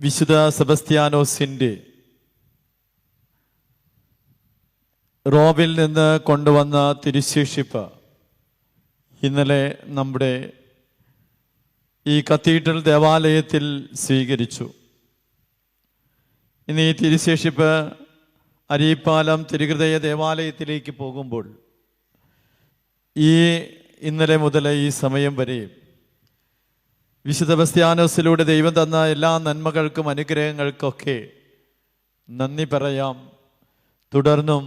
വിശുദ്ധ സെബസ്ത്യാനോസിൻ്റെ റോമിൽ നിന്ന് കൊണ്ടുവന്ന തിരുശേഷിപ്പ് ഇന്നലെ നമ്മുടെ ഈ കത്തീഡ്രൽ ദേവാലയത്തിൽ സ്വീകരിച്ചു. ഇന്ന് ഈ തിരുശേഷിപ്പ് അരീപ്പാലം തിരുഹൃദയ ദേവാലയത്തിലേക്ക് പോകുമ്പോൾ ഇന്നലെ മുതൽ ഈ സമയം വരെ വിശുദ്ധ സെബസ്ത്യാനോസിലൂടെ ദൈവം തന്ന എല്ലാ നന്മകൾക്കും അനുഗ്രഹങ്ങൾക്കൊക്കെ നന്ദി പറയാം. തുടർന്നും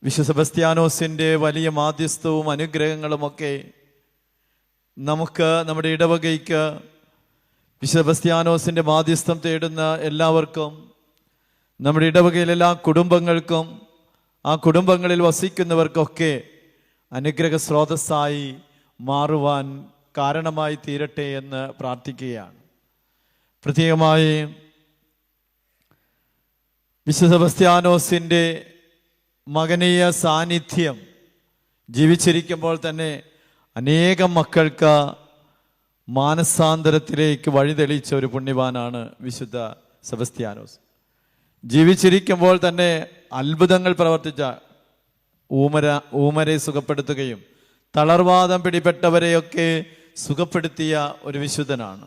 വിശുദ്ധ സെബസ്ത്യാനോസിൻ്റെ വലിയ മാധ്യസ്ഥവും അനുഗ്രഹങ്ങളുമൊക്കെ നമുക്ക് നമ്മുടെ ഇടവകയ്ക്ക് വിശുദ്ധ സെബസ്ത്യാനോസിൻ്റെ മാധ്യസ്ഥം തേടുന്ന എല്ലാവർക്കും, നമ്മുടെ ഇടവകയിലെ എല്ലാ കുടുംബങ്ങൾക്കും, ആ കുടുംബങ്ങളിൽ വസിക്കുന്നവർക്കൊക്കെ അനുഗ്രഹ സ്രോതസ്സായി മാറുവാൻ കാരണമായി തീരട്ടെ എന്ന് പ്രാർത്ഥിക്കുകയാണ്. പ്രത്യേകമായി വിശുദ്ധ സെബസ്ത്യാനോസിൻ്റെ മകനീയ സാന്നിധ്യം ജീവിച്ചിരിക്കുമ്പോൾ തന്നെ അനേകം മക്കൾക്ക് മാനസാന്തരത്തിലേക്ക് വഴിതെളിച്ച ഒരു പുണ്യവാനാണ് വിശുദ്ധ സെബസ്ത്യാനോസ്. ജീവിച്ചിരിക്കുമ്പോൾ തന്നെ അത്ഭുതങ്ങൾ പ്രവർത്തിച്ച ഊമരെ സുഖപ്പെടുത്തുകയും തളർവാദം പിടിപെട്ടവരെയൊക്കെ സുഖപ്പെടുത്തിയ ഒരു വിശുദ്ധനാണ്.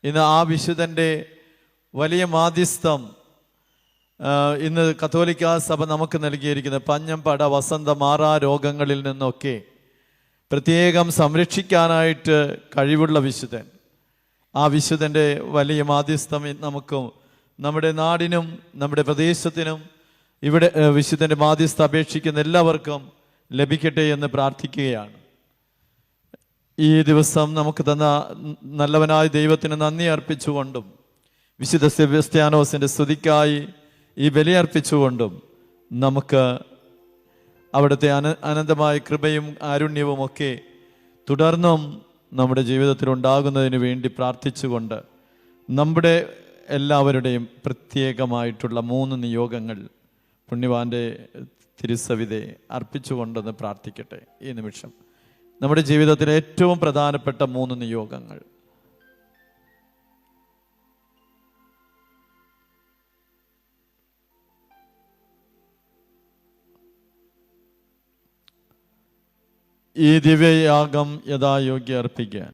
ഇന്ന് ആ വിശുദ്ധൻ്റെ വലിയ മാധ്യസ്ഥം ഇന്ന് കത്തോലിക്കാ സഭ നമുക്ക് നൽകിയിരിക്കുന്നത് പഞ്ഞം, പട, വസന്ത, മാറാ രോഗങ്ങളിൽ നിന്നൊക്കെ പ്രത്യേകം സംരക്ഷിക്കാനായിട്ട് കഴിവുള്ള വിശുദ്ധൻ. ആ വിശുദ്ധൻ്റെ വലിയ മാധ്യസ്ഥം നമുക്കും നമ്മുടെ നാടിനും നമ്മുടെ പ്രദേശത്തിനും ഇവിടെ വിശുദ്ധൻ്റെ മാധ്യസ്ഥ അപേക്ഷിക്കുന്ന എല്ലാവർക്കും ലഭിക്കട്ടെ എന്ന് പ്രാർത്ഥിക്കുകയാണ്. ഈ ദിവസം നമുക്ക് തന്ന നല്ലവനായ ദൈവത്തിന് നന്ദി അർപ്പിച്ചുകൊണ്ടും വിശുദ്ധ സെബസ്ത്യാനോസിൻ്റെ സ്തുതിക്കായി ഈ ബലിയർപ്പിച്ചുകൊണ്ടും നമുക്ക് അവിടുത്തെ അനന്തമായ കൃപയും കാരുണ്യവും ഒക്കെ തുടർന്നും നമ്മുടെ ജീവിതത്തിൽ ഉണ്ടാകുന്നതിന് വേണ്ടി പ്രാർത്ഥിച്ചുകൊണ്ട് നമ്മുടെ എല്ലാവരുടെയും പ്രത്യേകമായിട്ടുള്ള 3 നിയോഗങ്ങൾ പുണ്യവാന്റെ തിരുസവിധെ അർപ്പിച്ചുകൊണ്ടെന്ന് പ്രാർത്ഥിക്കട്ടെ. ഈ നിമിഷം നമ്മുടെ ജീവിതത്തിലെ ഏറ്റവും പ്രധാനപ്പെട്ട 3 നിയോഗങ്ങൾ. ഈ ദിവ്യയാഗം യഥായോഗ്യം അർപ്പിക്കാൻ